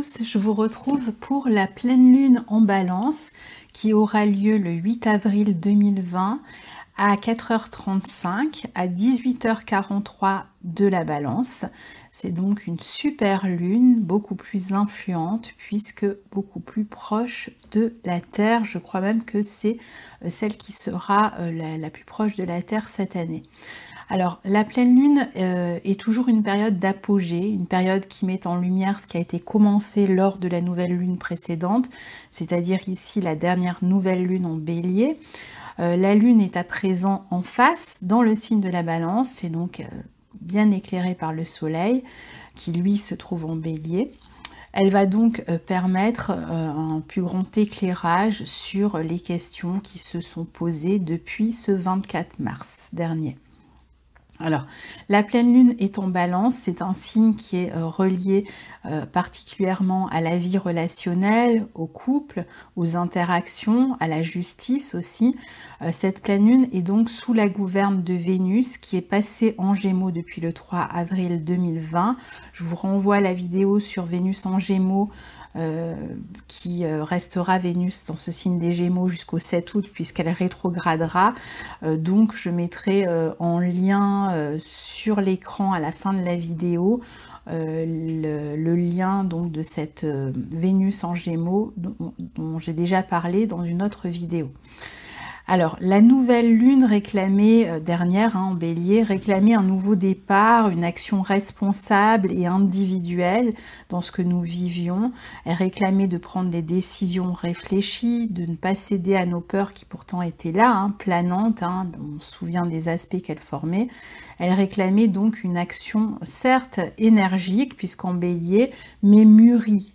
tous, je vous retrouve pour la pleine lune en Balance qui aura lieu le 8 avril 2020 à 4h35 à 18h43 de la Balance. C'est donc une super lune, beaucoup plus influente puisque beaucoup plus proche de la Terre. Je crois même que c'est celle qui sera la plus proche de la Terre cette année. Alors, la pleine lune est toujours une période d'apogée, une période qui met en lumière ce qui a été commencé lors de la nouvelle lune précédente, c'est-à-dire ici la dernière nouvelle lune en Bélier. La lune est à présent en face dans le signe de la Balance, c'est donc bien éclairée par le soleil qui lui se trouve en Bélier. Elle va donc permettre un plus grand éclairage sur les questions qui se sont posées depuis ce 24 mars dernier. Alors, la pleine lune est en Balance, c'est un signe qui est relié particulièrement à la vie relationnelle, au couple, aux interactions, à la justice aussi. Cette pleine lune est donc sous la gouverne de Vénus qui est passée en Gémeaux depuis le 3 avril 2020. Je vous renvoie à la vidéo sur Vénus en Gémeaux qui restera Vénus dans ce signe des Gémeaux jusqu'au 7 août puisqu'elle rétrogradera. Donc je mettrai en lien sur l'écran à la fin de la vidéo le lien donc de cette Vénus en Gémeaux dont j'ai déjà parlé dans une autre vidéo. Alors, la nouvelle lune réclamée dernière en Bélier réclamait un nouveau départ, une action responsable et individuelle dans ce que nous vivions. Elle réclamait de prendre des décisions réfléchies, de ne pas céder à nos peurs qui pourtant étaient là, planantes, on se souvient des aspects qu'elle formait. Elle réclamait donc une action certes énergique puisqu'en Bélier, mais mûrie,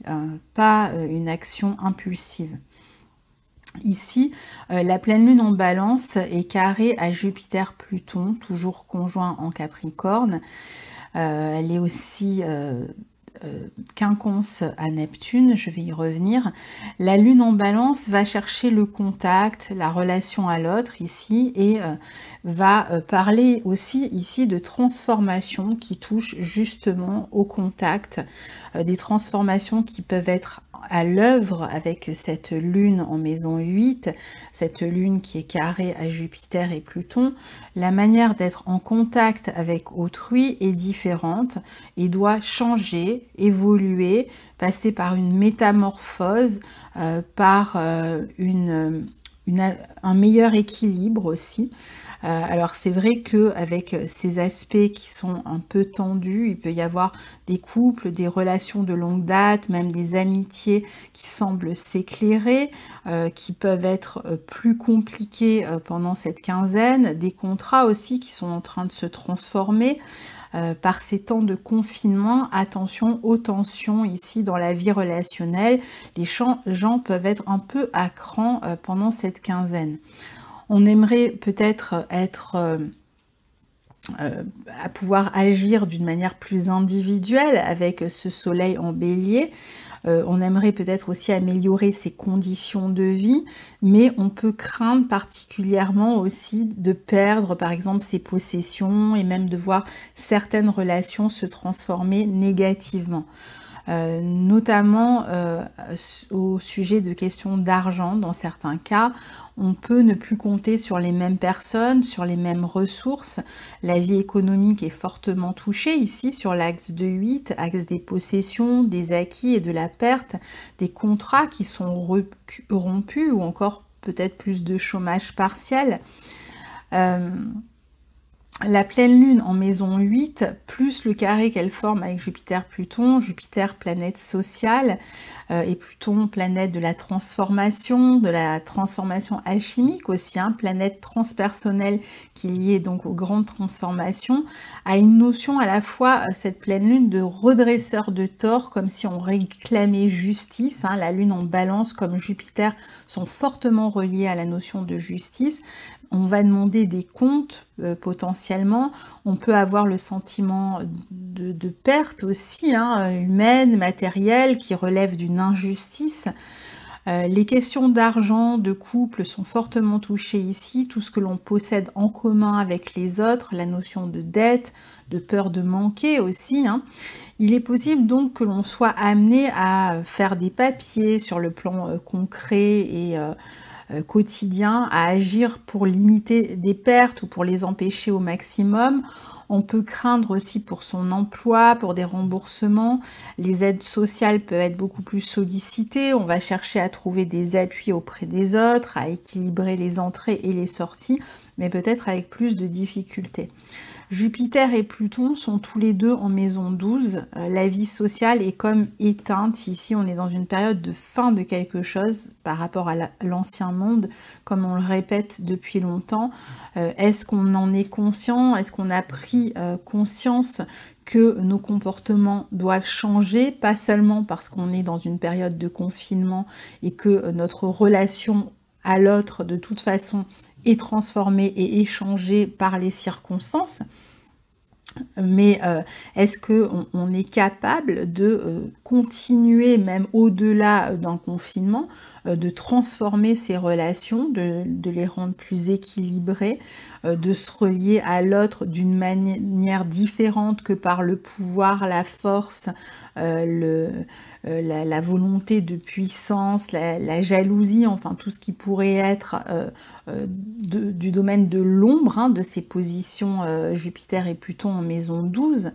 pas une action impulsive. Ici, la pleine lune en Balance est carrée à Jupiter-Pluton, toujours conjoint en Capricorne. Elle est aussi quinconce à Neptune, je vais y revenir. La lune en Balance va chercher le contact, la relation à l'autre ici, et va parler aussi ici de transformations qui touchent justement au contact, des transformations qui peuvent être à l'œuvre avec cette lune en maison 8, cette lune qui est carrée à Jupiter et Pluton. La manière d'être en contact avec autrui est différente et doit changer, évoluer, passer par une métamorphose, par un meilleur équilibre aussi. Alors c'est vrai qu'avec ces aspects qui sont un peu tendus, il peut y avoir des couples, des relations de longue date, même des amitiés qui semblent s'éclairer, qui peuvent être plus compliquées pendant cette quinzaine, des contrats aussi qui sont en train de se transformer. Par ces temps de confinement, attention aux tensions ici dans la vie relationnelle. Les gens peuvent être un peu à cran pendant cette quinzaine. On aimerait peut-être à pouvoir agir d'une manière plus individuelle avec ce soleil en Bélier. On aimerait peut-être aussi améliorer ses conditions de vie, mais on peut craindre particulièrement aussi de perdre par exemple ses possessions et même de voir certaines relations se transformer négativement. Notamment au sujet de questions d'argent dans certains cas, on peut ne plus compter sur les mêmes personnes, sur les mêmes ressources. La vie économique est fortement touchée ici sur l'axe de 8, axe des possessions, des acquis et de la perte, des contrats qui sont rompus ou encore peut-être plus de chômage partiel. La pleine lune en maison 8, plus le carré qu'elle forme avec Jupiter-Pluton, Jupiter planète sociale et Pluton planète de la transformation alchimique aussi, planète transpersonnelle qui est liée donc aux grandes transformations, a une notion à la fois, cette pleine lune, de redresseur de tort, comme si on réclamait justice. La lune en Balance comme Jupiter sont fortement reliés à la notion de justice. On va demander des comptes potentiellement, on peut avoir le sentiment de perte aussi, humaine, matérielle, qui relève d'une injustice. Les questions d'argent, de couple sont fortement touchées ici, tout ce que l'on possède en commun avec les autres, la notion de dette, de peur de manquer aussi, hein. Il est possible donc que l'on soit amené à faire des papiers sur le plan concret et quotidien, à agir pour limiter des pertes ou pour les empêcher au maximum. On peut craindre aussi pour son emploi, pour des remboursements. Les aides sociales peuvent être beaucoup plus sollicitées. On va chercher à trouver des appuis auprès des autres, à équilibrer les entrées et les sorties, mais peut-être avec plus de difficultés. Jupiter et Pluton sont tous les deux en maison 12. La vie sociale est comme éteinte. Ici, on est dans une période de fin de quelque chose par rapport à l'ancien monde, comme on le répète depuis longtemps. Est-ce qu'on en est conscient? Est-ce qu'on a pris conscience que nos comportements doivent changer, pas seulement parce qu'on est dans une période de confinement et que notre relation à l'autre, de toute façon, est transformée et échangée par les circonstances, mais est-ce qu'on est capable de continuer, même au-delà d'un confinement, de transformer ces relations, de les rendre plus équilibrées, de se relier à l'autre d'une manière différente que par le pouvoir, la force, la volonté de puissance, la jalousie, enfin tout ce qui pourrait être du domaine de l'ombre, hein, de ces positions Jupiter et Pluton en maison 12.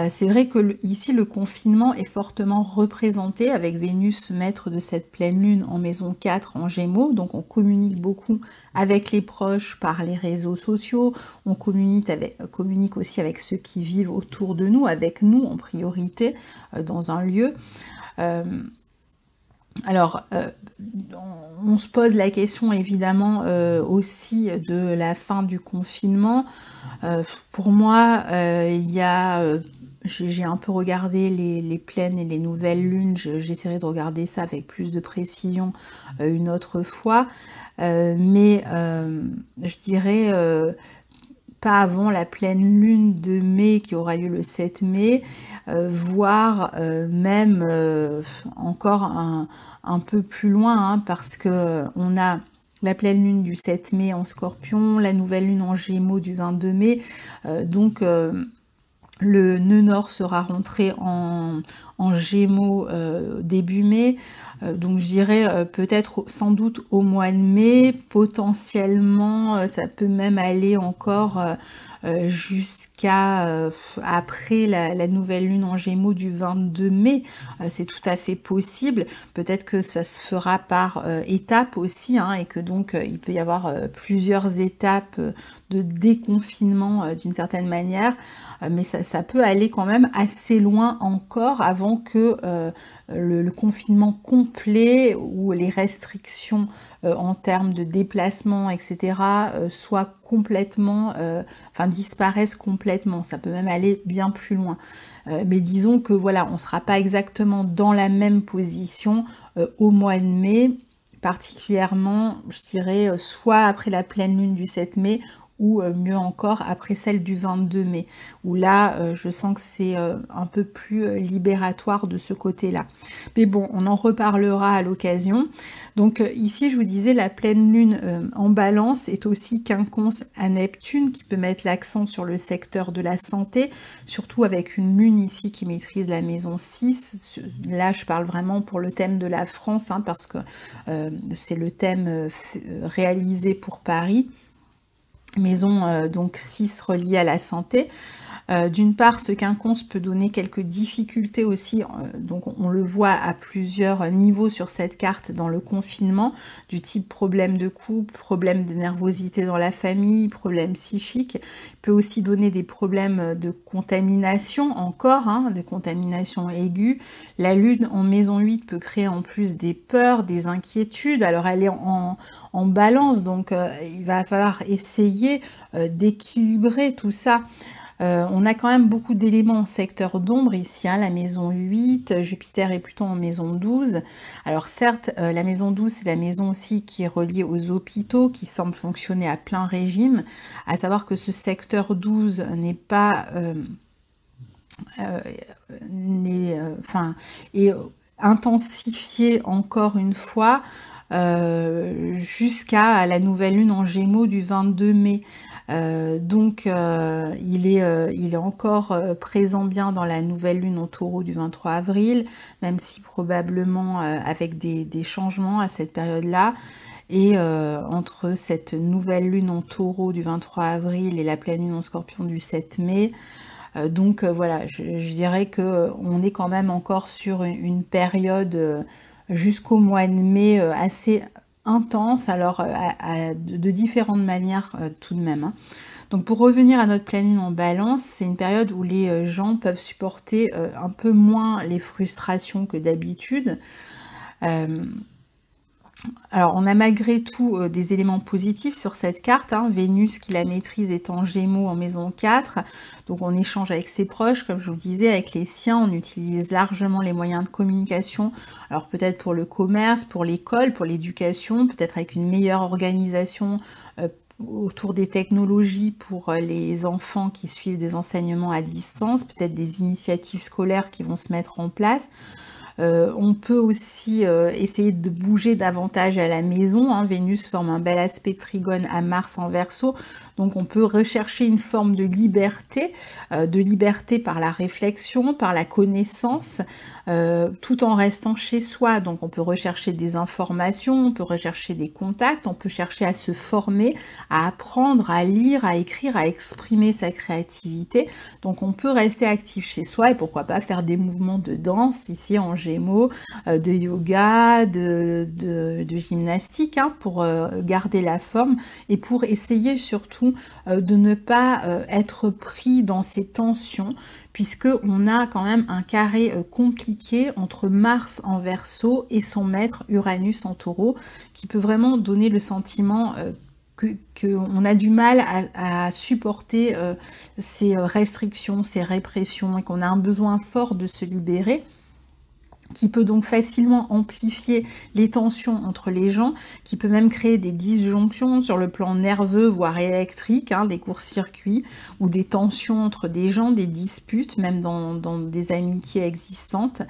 C'est vrai que ici le confinement est fortement représenté avec Vénus maître de cette pleine lune en maison 4 en Gémeaux, donc on communique beaucoup avec les proches par les réseaux sociaux, on communique aussi avec ceux qui vivent autour de nous, avec nous en priorité dans un lieu. Alors, on se pose la question évidemment aussi de la fin du confinement. Pour moi, il y a... j'ai un peu regardé les pleines et les nouvelles lunes, j'essaierai de regarder ça avec plus de précision une autre fois, mais je dirais pas avant la pleine lune de mai qui aura lieu le 7 mai, voire même encore un peu plus loin, hein, parce que on a la pleine lune du 7 mai en Scorpion, la nouvelle lune en Gémeaux du 22 mai, donc le nœud nord sera rentré en Gémeaux début mai, donc je dirais peut-être sans doute au mois de mai, potentiellement ça peut même aller encore jusqu'à après la nouvelle lune en Gémeaux du 22 mai, c'est tout à fait possible. Peut-être que ça se fera par étapes aussi, hein, et que donc il peut y avoir plusieurs étapes de déconfinement d'une certaine manière, mais ça peut aller quand même assez loin encore avant que le confinement complet ou les restrictions en termes de déplacement, etc., soient complètement, enfin disparaissent complètement. Ça peut même aller bien plus loin. Mais disons que voilà, on ne sera pas exactement dans la même position au mois de mai, particulièrement, je dirais, soit après la pleine lune du 7 mai, ou mieux encore après celle du 22 mai, où là je sens que c'est un peu plus libératoire de ce côté-là. Mais bon, on en reparlera à l'occasion. Donc ici je vous disais, la pleine lune en Balance est aussi quinconce à Neptune, qui peut mettre l'accent sur le secteur de la santé, surtout avec une lune ici qui maîtrise la maison 6. Là je parle vraiment pour le thème de la France, hein, parce que c'est le thème réalisé pour Paris. Maison donc 6 reliée à la santé. D'une part, ce quinconce peut donner quelques difficultés aussi, donc on le voit à plusieurs niveaux sur cette carte dans le confinement, du type problème de couple, problème de nervosité dans la famille, problème psychique. Il peut aussi donner des problèmes de contamination encore, hein, de contamination aiguë. La lune en maison 8 peut créer en plus des peurs, des inquiétudes. Alors elle est en balance, donc il va falloir essayer d'équilibrer tout ça. On a quand même beaucoup d'éléments en secteur d'ombre ici, hein, la maison 8, Jupiter et Pluton en maison 12. Alors certes, la maison 12, c'est la maison aussi qui est reliée aux hôpitaux, qui semble fonctionner à plein régime, à savoir que ce secteur 12 n'est pas... intensifier encore une fois jusqu'à la nouvelle lune en Gémeaux du 22 mai. Donc il est encore présent bien dans la nouvelle lune en Taureau du 23 avril, même si probablement avec des changements à cette période-là. Et entre cette nouvelle lune en Taureau du 23 avril et la pleine lune en Scorpion du 7 mai, donc voilà, je dirais qu'on est quand même encore sur une période jusqu'au mois de mai assez intense, alors de différentes manières tout de même, hein. Donc pour revenir à notre pleine lune en Balance, c'est une période où les gens peuvent supporter un peu moins les frustrations que d'habitude. Alors, on a malgré tout des éléments positifs sur cette carte, hein. Vénus qui la maîtrise est en Gémeaux en maison 4, donc on échange avec ses proches, comme je vous le disais, avec les siens, on utilise largement les moyens de communication, alors peut-être pour le commerce, pour l'école, pour l'éducation, peut-être avec une meilleure organisation autour des technologies pour les enfants qui suivent des enseignements à distance, peut-être des initiatives scolaires qui vont se mettre en place. On peut aussi essayer de bouger davantage à la maison, hein. Vénus forme un bel aspect trigone à Mars en Verseau, donc on peut rechercher une forme de liberté par la réflexion, par la connaissance, tout en restant chez soi. Donc on peut rechercher des informations, on peut rechercher des contacts, on peut chercher à se former, à apprendre, à lire, à écrire, à exprimer sa créativité. Donc on peut rester actif chez soi et pourquoi pas faire des mouvements de danse ici en Gémeaux, de yoga, de gymnastique, hein, pour garder la forme et pour essayer surtout de ne pas être pris dans ces tensions, puisque on a quand même un carré compliqué entre Mars en Verseau et son maître Uranus en Taureau, qui peut vraiment donner le sentiment qu'on a du mal à supporter ces restrictions, ces répressions, et qu'on a un besoin fort de se libérer, qui peut donc facilement amplifier les tensions entre les gens, qui peut même créer des disjonctions sur le plan nerveux, voire électrique, hein, des courts-circuits, ou des tensions entre des gens, des disputes, même dans des amitiés existantes.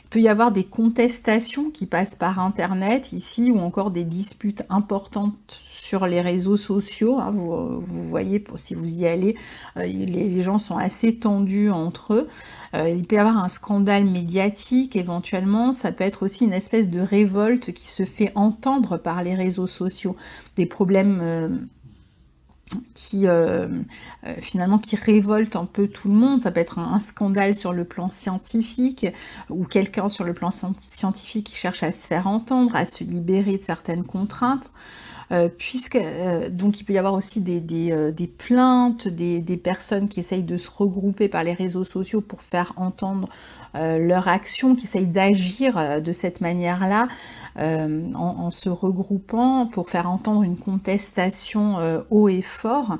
Il peut y avoir des contestations qui passent par Internet ici, ou encore des disputes importantes sur les réseaux sociaux, hein. Vous voyez, si vous y allez, les gens sont assez tendus entre eux. Il peut y avoir un scandale médiatique éventuellement, ça peut être aussi une espèce de révolte qui se fait entendre par les réseaux sociaux, des problèmes finalement qui révoltent un peu tout le monde. Ça peut être un scandale sur le plan scientifique, ou quelqu'un sur le plan scientifique qui cherche à se faire entendre, à se libérer de certaines contraintes. Donc il peut y avoir aussi des plaintes, des personnes qui essayent de se regrouper par les réseaux sociaux pour faire entendre leur action, qui essayent d'agir de cette manière-là, en se regroupant pour faire entendre une contestation haut et fort.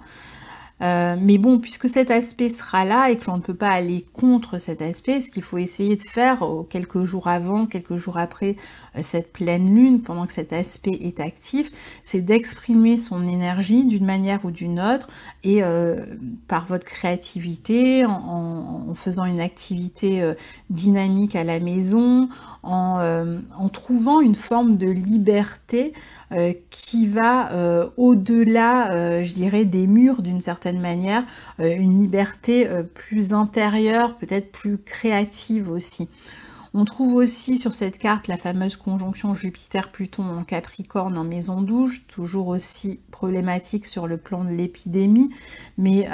Mais bon, puisque cet aspect sera là et que l'on ne peut pas aller contre cet aspect, ce qu'il faut essayer de faire quelques jours avant, quelques jours après cette pleine lune, pendant que cet aspect est actif, c'est d'exprimer son énergie d'une manière ou d'une autre, et par votre créativité, en faisant une activité dynamique à la maison, en trouvant une forme de liberté qui va au-delà, je dirais, des murs d'une certaine manière, une liberté plus intérieure, peut-être plus créative aussi. On trouve aussi sur cette carte la fameuse conjonction Jupiter-Pluton en Capricorne en maison 12, toujours aussi problématique sur le plan de l'épidémie, mais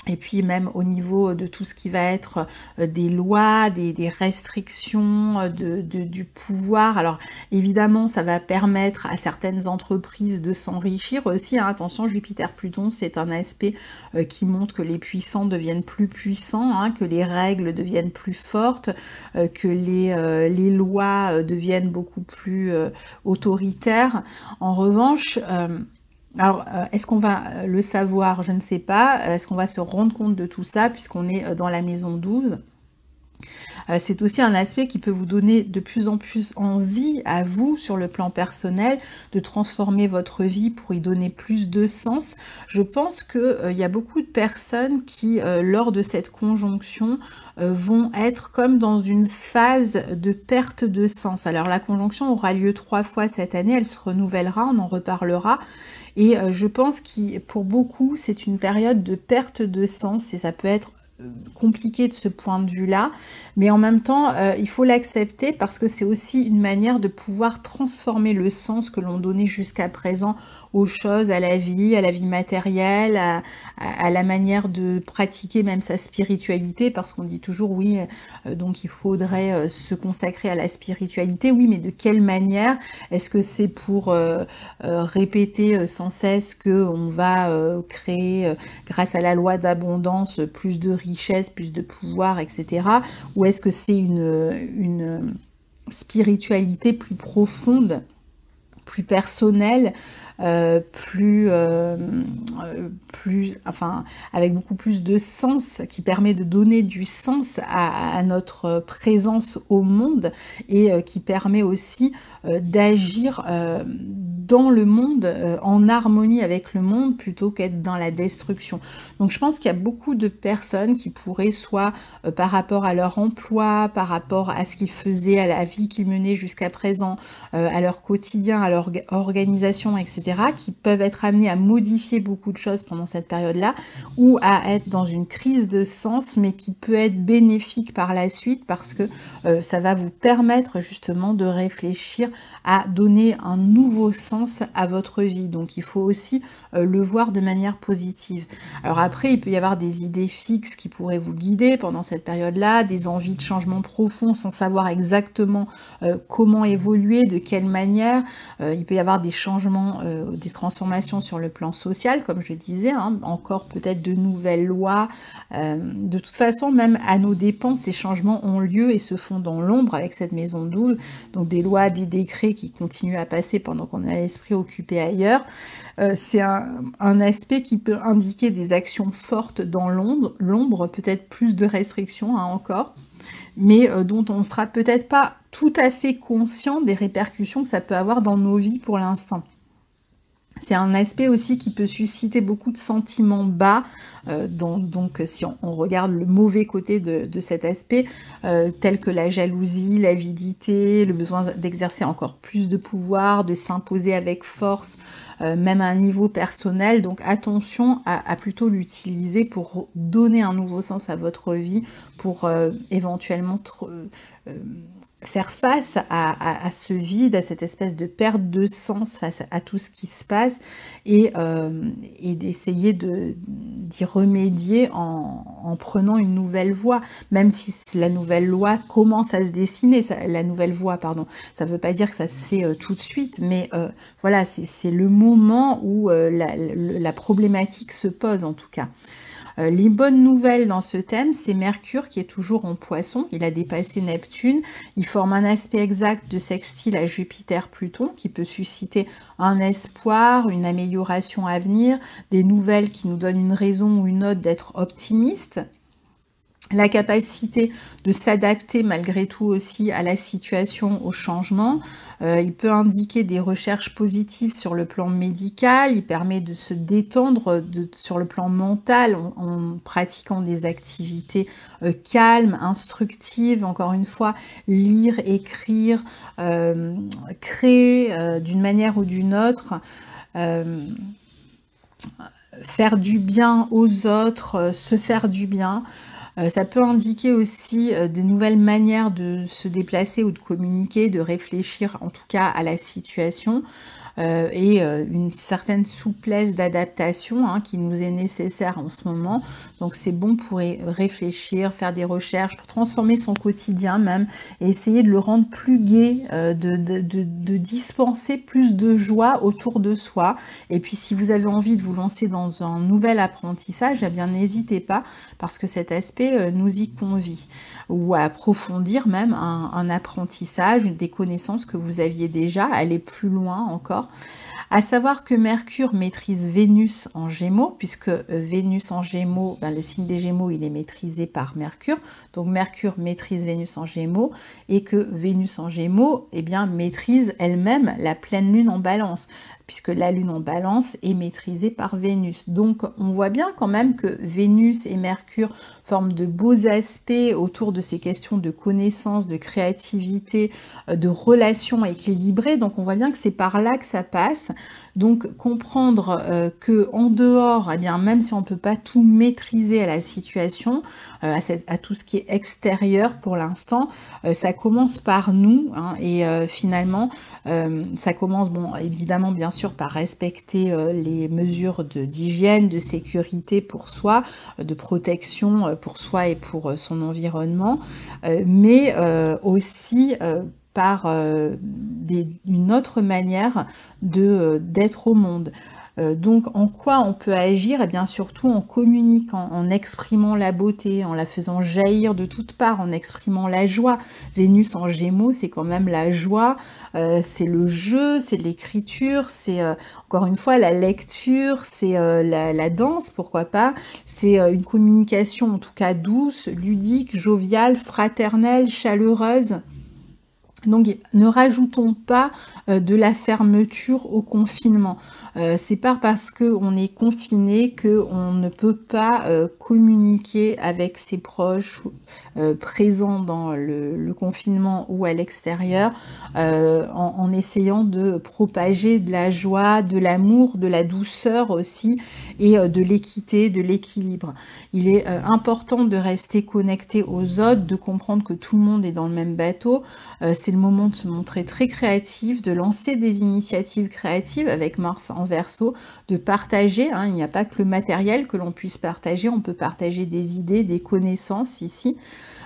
et puis même au niveau de tout ce qui va être des lois, des restrictions, du pouvoir. Alors évidemment, ça va permettre à certaines entreprises de s'enrichir aussi, hein. Attention, Jupiter-Pluton, c'est un aspect qui montre que les puissants deviennent plus puissants, hein, que les règles deviennent plus fortes, que les lois deviennent beaucoup plus autoritaires. En revanche, alors, est-ce qu'on va le savoir? Je ne sais pas. Est-ce qu'on va se rendre compte de tout ça puisqu'on est dans la maison 12? C'est aussi un aspect qui peut vous donner de plus en plus envie à vous, sur le plan personnel, de transformer votre vie pour y donner plus de sens. Je pense qu'il y a beaucoup de personnes qui, lors de cette conjonction, vont être comme dans une phase de perte de sens. Alors la conjonction aura lieu 3 fois cette année, elle se renouvellera, on en reparlera. Et je pense que pour beaucoup, c'est une période de perte de sens et ça peut être compliqué de ce point de vue-là, mais en même temps, il faut l'accepter parce que c'est aussi une manière de pouvoir transformer le sens que l'on donnait jusqu'à présent aux choses, à la vie matérielle, à la manière de pratiquer même sa spiritualité, parce qu'on dit toujours oui, donc il faudrait se consacrer à la spiritualité, oui, mais de quelle manière? Est-ce que c'est pour répéter sans cesse qu'on va créer, grâce à la loi d'abondance, plus de richesse, plus de pouvoir, etc. Ou est-ce que c'est une spiritualité plus profonde, plus personnelle, enfin, avec beaucoup plus de sens, qui permet de donner du sens à notre présence au monde et qui permet aussi d'agir dans le monde, en harmonie avec le monde, plutôt qu'être dans la destruction. Donc je pense qu'il y a beaucoup de personnes qui pourraient, soit par rapport à leur emploi, par rapport à ce qu'ils faisaient, à la vie qu'ils menaient jusqu'à présent, à leur quotidien, à leur organisation, etc., qui peuvent être amenés à modifier beaucoup de choses pendant cette période-là, ou à être dans une crise de sens, mais qui peut être bénéfique par la suite, parce que ça va vous permettre justement de réfléchir à donner un nouveau sens à votre vie. Donc il faut aussi le voir de manière positive. Alors après, il peut y avoir des idées fixes qui pourraient vous guider pendant cette période-là, des envies de changement profond sans savoir exactement comment évoluer, de quelle manière. Il peut y avoir des changements, des transformations sur le plan social, comme je disais, hein, encore peut-être de nouvelles lois. De toute façon, même à nos dépens, ces changements ont lieu et se font dans l'ombre avec cette maison 12. Donc des lois, des décrets qui continuent à passer pendant qu'on a l'esprit occupé ailleurs. C'est un aspect qui peut indiquer des actions fortes dans l'ombre, peut-être plus de restrictions hein, encore, mais dont on ne sera peut-être pas tout à fait conscient des répercussions que ça peut avoir dans nos vies pour l'instant. C'est un aspect aussi qui peut susciter beaucoup de sentiments bas, donc si on regarde le mauvais côté de cet aspect, tel que la jalousie, l'avidité, le besoin d'exercer encore plus de pouvoir, de s'imposer avec force, même à un niveau personnel. Donc attention à plutôt l'utiliser pour donner un nouveau sens à votre vie, pour éventuellement faire face à ce vide, à cette espèce de perte de sens face à tout ce qui se passe, et d'essayer d'y remédier en prenant une nouvelle voie, même si la nouvelle loi commence à se dessiner, la nouvelle voie, pardon, ça ne veut pas dire que ça se fait tout de suite, mais voilà, c'est le moment où la problématique se pose en tout cas. Les bonnes nouvelles dans ce thème, c'est Mercure qui est toujours en Poisson, il a dépassé Neptune, il forme un aspect exact de sextile à Jupiter-Pluton qui peut susciter un espoir, une amélioration à venir, des nouvelles qui nous donnent une raison ou une autre d'être optimiste. La capacité de s'adapter malgré tout aussi à la situation, au changement. Il peut indiquer des recherches positives sur le plan médical, il permet de se détendre sur le plan mental en pratiquant des activités calmes, instructives, encore une fois, lire, écrire, créer d'une manière ou d'une autre, faire du bien aux autres, se faire du bien. Ça peut indiquer aussi de nouvelles manières de se déplacer ou de communiquer, de réfléchir en tout cas à la situation, et une certaine souplesse d'adaptation hein, qui nous est nécessaire en ce moment. Donc c'est bon pour réfléchir, faire des recherches, pour transformer son quotidien même, et essayer de le rendre plus gai, de dispenser plus de joie autour de soi. Et puis si vous avez envie de vous lancer dans un nouvel apprentissage, eh bien n'hésitez pas, parce que cet aspect nous y convie. Ou à approfondir même un apprentissage, des connaissances que vous aviez déjà, aller plus loin encore. À savoir que Mercure maîtrise Vénus en Gémeaux, puisque Vénus en Gémeaux, ben, le signe des Gémeaux, il est maîtrisé par Mercure. Donc Mercure maîtrise Vénus en Gémeaux, et que Vénus en Gémeaux, eh bien, maîtrise elle-même la pleine lune en Balance, puisque la lune en Balance est maîtrisée par Vénus. Donc on voit bien quand même que Vénus et Mercure forment de beaux aspects autour de ces questions de connaissance, de créativité, de relations équilibrées. Donc on voit bien que c'est par là que ça passe. Donc comprendre que en dehors, eh bien, même si on ne peut pas tout maîtriser à la situation, à tout ce qui est extérieur pour l'instant, ça commence par nous, hein, et finalement ça commence, bon, évidemment, bien sûr, par respecter les mesures d'hygiène, de sécurité pour soi, de protection pour soi et pour son environnement, mais aussi par une autre manière d'être au monde. Donc en quoi on peut agir? Eh bien surtout en communiquant, en exprimant la beauté, en la faisant jaillir de toutes parts, en exprimant la joie. Vénus en Gémeaux, c'est quand même la joie, c'est le jeu, c'est l'écriture, c'est encore une fois la lecture, c'est la danse, pourquoi pas. C'est une communication en tout cas douce, ludique, joviale, fraternelle, chaleureuse. Donc ne rajoutons pas de la fermeture au confinement. C'est pas parce qu'on est confiné qu'on ne peut pas communiquer avec ses proches présents dans le confinement ou à l'extérieur, en essayant de propager de la joie, de l'amour, de la douceur aussi, et de l'équité, de l'équilibre. Il est important de rester connecté aux autres, de comprendre que tout le monde est dans le même bateau. C'est le moment de se montrer très créatif, de lancer des initiatives créatives avec Mars en Verseau, de partager, hein, il n'y a pas que le matériel que l'on puisse partager, on peut partager des idées, des connaissances ici.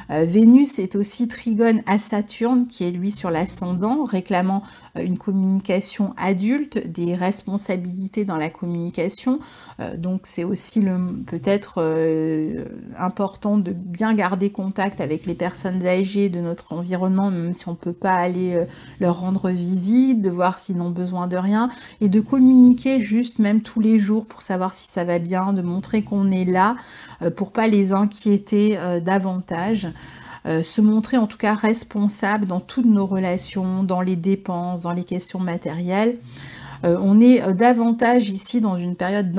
Vénus est aussi trigone à Saturne, qui est lui sur l'ascendant, réclamant une communication adulte, des responsabilités dans la communication. Donc c'est aussi peut-être important de bien garder contact avec les personnes âgées de notre environnement, même si on ne peut pas aller leur rendre visite, de voir s'ils n'ont besoin de rien, et de communiquer juste même tous les jours pour savoir si ça va bien, de montrer qu'on est là, pour pas les inquiéter davantage. Se montrer en tout cas responsable dans toutes nos relations, dans les dépenses, dans les questions matérielles. On est davantage ici dans une période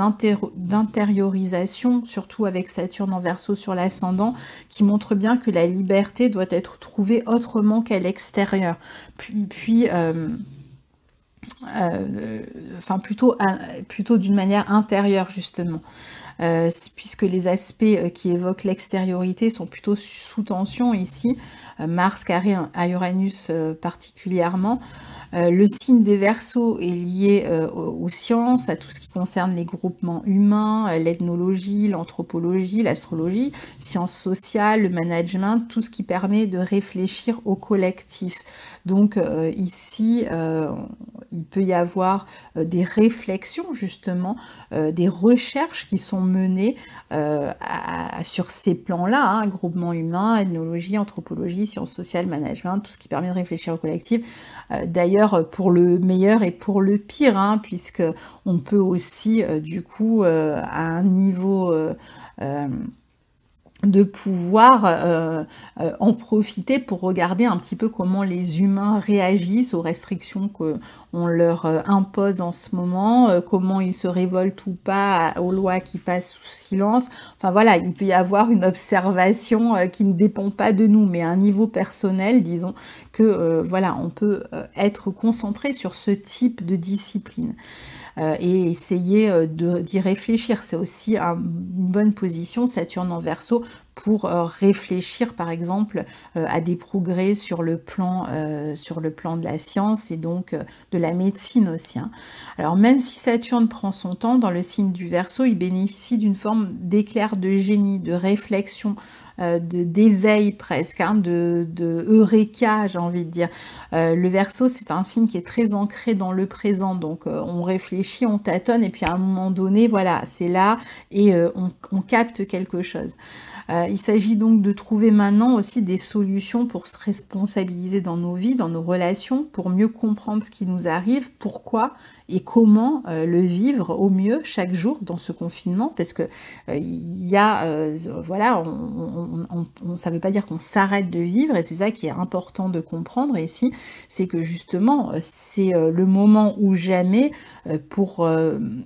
d'intériorisation, surtout avec Saturne en Verseau sur l'ascendant, qui montre bien que la liberté doit être trouvée autrement qu'à l'extérieur. Enfin plutôt d'une manière intérieure justement. Puisque les aspects qui évoquent l'extériorité sont plutôt sous tension ici, Mars carré à Uranus particulièrement. Le signe des Verseaux est lié aux sciences, à tout ce qui concerne les groupements humains, l'ethnologie, l'anthropologie, l'astrologie, sciences sociales, le management, tout ce qui permet de réfléchir au collectif. Donc ici, il peut y avoir des réflexions justement, des recherches qui sont menées sur ces plans-là, hein, groupement humain, ethnologie, anthropologie, sciences sociales, management, tout ce qui permet de réfléchir au collectif. D'ailleurs, pour le meilleur et pour le pire, hein, puisque on peut aussi, du coup, à un niveau de pouvoir en profiter pour regarder un petit peu comment les humains réagissent aux restrictions qu'on leur impose en ce moment, comment ils se révoltent ou pas aux lois qui passent sous silence. Enfin voilà, il peut y avoir une observation qui ne dépend pas de nous, mais à un niveau personnel, disons que voilà, on peut être concentré sur ce type de discipline. Et essayer d'y réfléchir. C'est aussi une bonne position, Saturne en Verseau, pour réfléchir par exemple à des progrès sur le plan de la science et donc de la médecine aussi. Hein. Alors même si Saturne prend son temps, dans le signe du Verseau, il bénéficie d'une forme d'éclair de génie, de réflexion, d'éveil presque, hein, de eureka, j'ai envie de dire. Le Verseau, c'est un signe qui est très ancré dans le présent, donc on réfléchit, on tâtonne, et puis à un moment donné, voilà, c'est là, et on capte quelque chose. Il s'agit donc de trouver maintenant aussi des solutions pour se responsabiliser dans nos vies, dans nos relations, pour mieux comprendre ce qui nous arrive, pourquoi et comment le vivre au mieux chaque jour dans ce confinement, parce que il y a, voilà, ça ne veut pas dire qu'on s'arrête de vivre, et c'est ça qui est important de comprendre ici, c'est que justement, c'est le moment ou jamais pour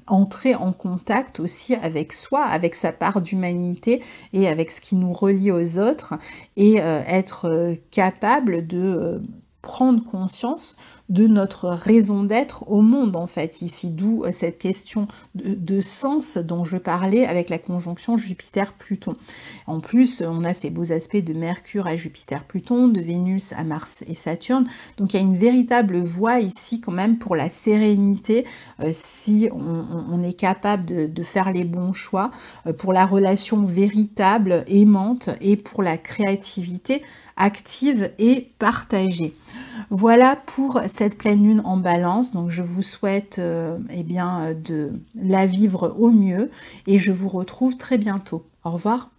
entrer en contact aussi avec soi, avec sa part d'humanité et avec ce qui nous relie aux autres, et être capable de prendre conscience de notre raison d'être au monde, en fait, ici, d'où cette question de sens dont je parlais avec la conjonction Jupiter-Pluton. En plus, on a ces beaux aspects de Mercure à Jupiter-Pluton, de Vénus à Mars et Saturne, donc il y a une véritable voie ici quand même pour la sérénité, si on est capable de faire les bons choix, pour la relation véritable, aimante, et pour la créativité active et partagée. Voilà pour cette pleine lune en Balance, donc je vous souhaite eh bien, de la vivre au mieux, et je vous retrouve très bientôt. Au revoir.